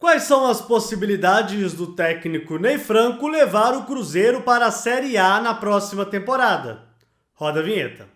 Quais são as possibilidades do técnico Ney Franco levar o Cruzeiro para a Série A na próxima temporada? Roda a vinheta.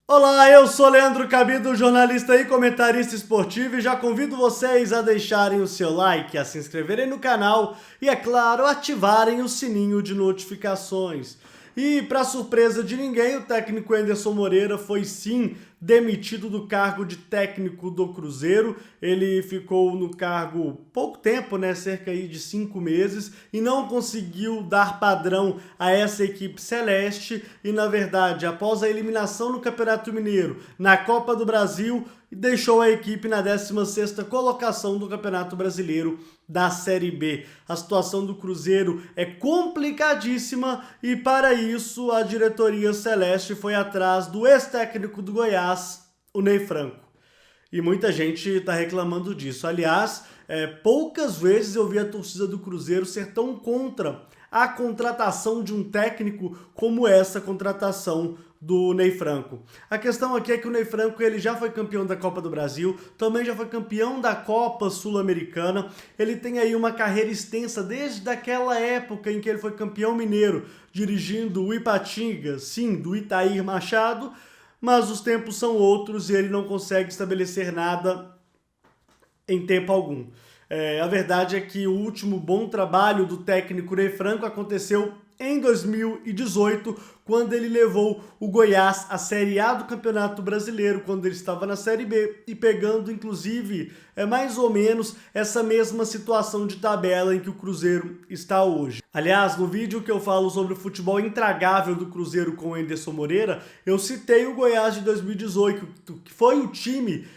Olá, eu sou Leandro Cabido, jornalista e comentarista esportivo, e já convido vocês a deixarem o seu like, a se inscreverem no canal e, é claro, ativarem o sininho de notificações. E, para surpresa de ninguém, o técnico Anderson Moreira foi sim demitido do cargo de técnico do Cruzeiro. Ele ficou no cargo pouco tempo, cerca aí de 5 meses, e não conseguiu dar padrão a essa equipe celeste. E, na verdade, após a eliminação no Campeonato Mineiro, na Copa do Brasil, deixou a equipe na 16ª colocação do Campeonato Brasileiro da Série B. A situação do Cruzeiro é complicadíssima e, para isso, a diretoria celeste foi atrás do ex-técnico do Goiás, o Ney Franco. E muita gente está reclamando disso. Aliás, poucas vezes eu vi a torcida do Cruzeiro ser tão contra a contratação de um técnico como essa contratação do Ney Franco. A questão aqui é que o Ney Franco ele já foi campeão da Copa do Brasil, também já foi campeão da Copa Sul-Americana, ele tem aí uma carreira extensa desde aquela época em que ele foi campeão mineiro, dirigindo o Ipatinga, sim, do Itair Machado, mas os tempos são outros e ele não consegue estabelecer nada em tempo algum. A verdade é que o último bom trabalho do técnico Ney Franco aconteceu em 2018, quando ele levou o Goiás à Série A do Campeonato Brasileiro, quando ele estava na Série B, e pegando, inclusive, mais ou menos essa mesma situação de tabela em que o Cruzeiro está hoje. Aliás, no vídeo que eu falo sobre o futebol intragável do Cruzeiro com o Anderson Moreira, eu citei o Goiás de 2018, que foi o time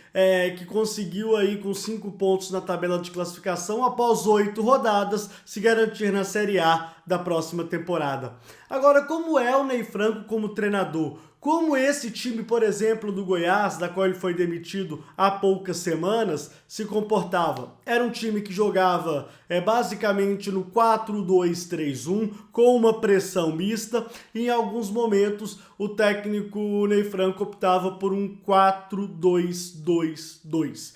que conseguiu aí com 5 pontos na tabela de classificação após 8 rodadas se garantir na Série A da próxima temporada. Agora, como é o Ney Franco como treinador? Como esse time, por exemplo, do Goiás, da qual ele foi demitido há poucas semanas, se comportava? Era um time que jogava basicamente no 4-2-3-1, com uma pressão mista, e em alguns momentos o técnico Ney Franco optava por um 4-2-2-2.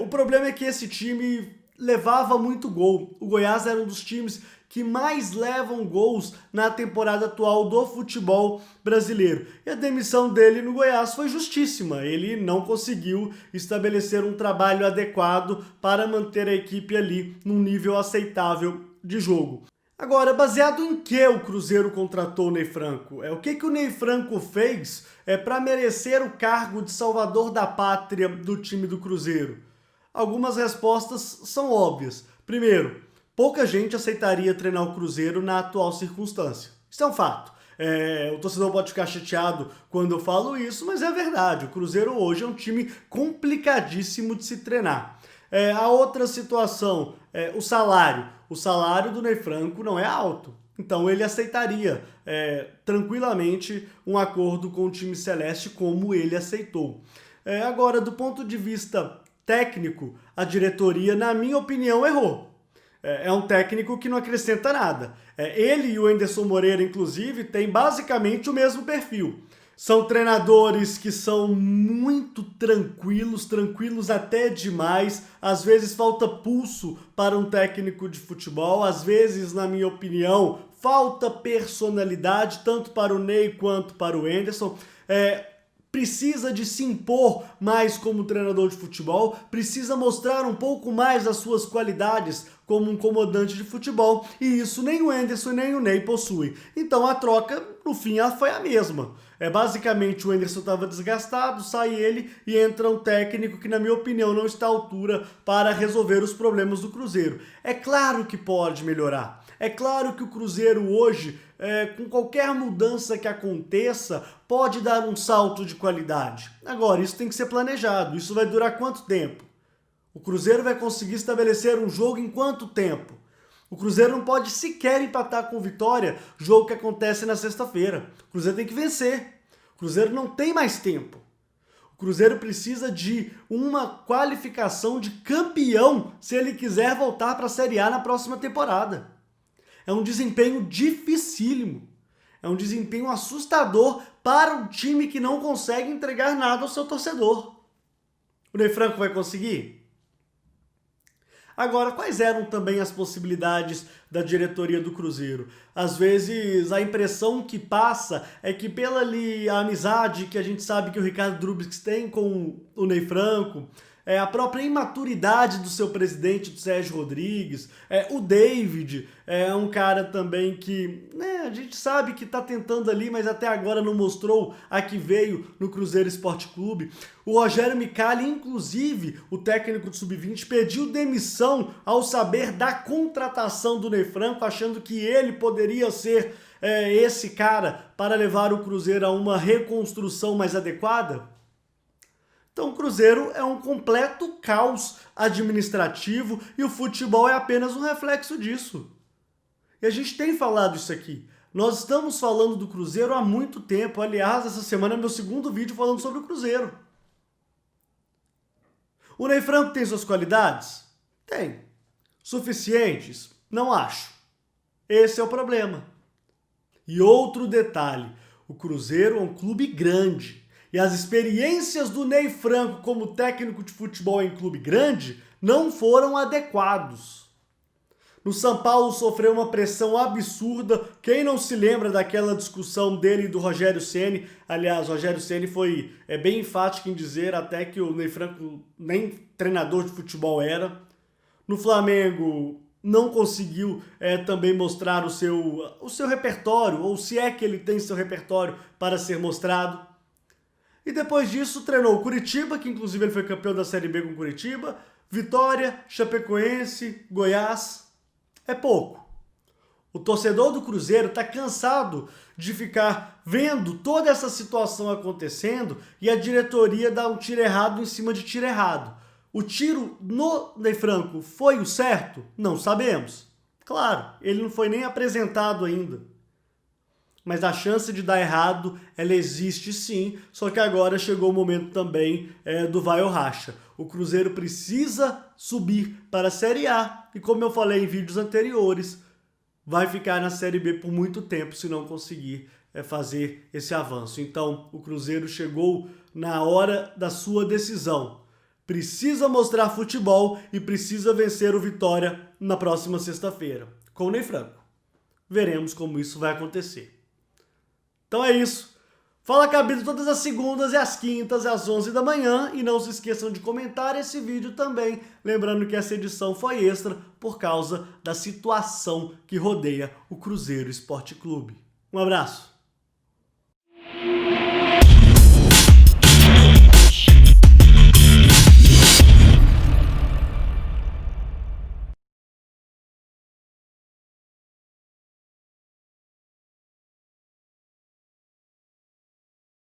O problema é que esse time levava muito gol. O Goiás era um dos times que mais levam gols na temporada atual do futebol brasileiro. E a demissão dele no Goiás foi justíssima. Ele não conseguiu estabelecer um trabalho adequado para manter a equipe ali num nível aceitável de jogo. Agora, baseado em que o Cruzeiro contratou o Ney Franco? O que o Ney Franco fez para merecer o cargo de salvador da pátria do time do Cruzeiro? Algumas respostas são óbvias. Primeiro, pouca gente aceitaria treinar o Cruzeiro na atual circunstância. Isso é um fato. O torcedor pode ficar chateado quando eu falo isso, mas é verdade. O Cruzeiro hoje é um time complicadíssimo de se treinar. A outra situação, o salário. O salário do Ney Franco não é alto. Então ele aceitaria tranquilamente um acordo com o time celeste como ele aceitou. Agora, do ponto de vista técnico, a diretoria, na minha opinião, errou. É um técnico que não acrescenta nada. Ele e o Anderson Moreira, inclusive, têm basicamente o mesmo perfil. São treinadores que são muito tranquilos até demais. Às vezes falta pulso para um técnico de futebol. Às vezes, na minha opinião, falta personalidade, tanto para o Ney quanto para o Anderson. Precisa de se impor mais como treinador de futebol, precisa mostrar um pouco mais as suas qualidades como um comandante de futebol, e isso nem o Anderson nem o Ney possuem. Então a troca, no fim, foi a mesma. Basicamente o Anderson estava desgastado, sai ele e entra um técnico que, na minha opinião, não está à altura para resolver os problemas do Cruzeiro. É claro que pode melhorar. É claro que o Cruzeiro hoje, com qualquer mudança que aconteça, pode dar um salto de qualidade. Agora, isso tem que ser planejado. Isso vai durar quanto tempo? O Cruzeiro vai conseguir estabelecer um jogo em quanto tempo? O Cruzeiro não pode sequer empatar com o Vitória, jogo que acontece na sexta-feira. O Cruzeiro tem que vencer. O Cruzeiro não tem mais tempo. O Cruzeiro precisa de uma qualificação de campeão se ele quiser voltar para a Série A na próxima temporada. É um desempenho dificílimo. É um desempenho assustador para um time que não consegue entregar nada ao seu torcedor. O Ney Franco vai conseguir? Agora, quais eram também as possibilidades da diretoria do Cruzeiro? Às vezes, a impressão que passa é que pela a amizade que a gente sabe que o Ricardo Drubsky tem com o Ney Franco, a própria imaturidade do seu presidente, do Sérgio Rodrigues, o David é um cara também que a gente sabe que está tentando ali, mas até agora não mostrou a que veio no Cruzeiro Esporte Clube. O Rogério Micali, inclusive, o técnico do Sub-20, pediu demissão ao saber da contratação do Ney Franco, achando que ele poderia ser esse cara para levar o Cruzeiro a uma reconstrução mais adequada. Então o Cruzeiro é um completo caos administrativo e o futebol é apenas um reflexo disso. E a gente tem falado isso aqui. Nós estamos falando do Cruzeiro há muito tempo. Aliás, essa semana é meu segundo vídeo falando sobre o Cruzeiro. O Ney Franco tem suas qualidades? Tem. Suficientes? Não acho. Esse é o problema. E outro detalhe, o Cruzeiro é um clube grande. E as experiências do Ney Franco como técnico de futebol em clube grande não foram adequados. No São Paulo sofreu uma pressão absurda. Quem não se lembra daquela discussão dele e do Rogério Ceni? Aliás, o Rogério Ceni foi bem enfático em dizer até que o Ney Franco nem treinador de futebol era. No Flamengo não conseguiu também mostrar o seu repertório, ou se é que ele tem seu repertório para ser mostrado. E depois disso treinou o Curitiba, que inclusive ele foi campeão da Série B com o Curitiba, Vitória, Chapecoense, Goiás. É pouco. O torcedor do Cruzeiro está cansado de ficar vendo toda essa situação acontecendo e a diretoria dá um tiro errado em cima de tiro errado. O tiro no Ney Franco foi o certo? Não sabemos. Claro, ele não foi nem apresentado ainda. Mas a chance de dar errado, ela existe sim, só que agora chegou o momento também do vai ou racha. O Cruzeiro precisa subir para a Série A e, como eu falei em vídeos anteriores, vai ficar na Série B por muito tempo se não conseguir fazer esse avanço. Então, o Cruzeiro chegou na hora da sua decisão. Precisa mostrar futebol e precisa vencer o Vitória na próxima sexta-feira, com o Ney Franco. Veremos como isso vai acontecer. Então é isso. Fala Cabido todas as segundas e as quintas às 11 da manhã. E não se esqueçam de comentar esse vídeo também. Lembrando que essa edição foi extra por causa da situação que rodeia o Cruzeiro Esporte Clube. Um abraço.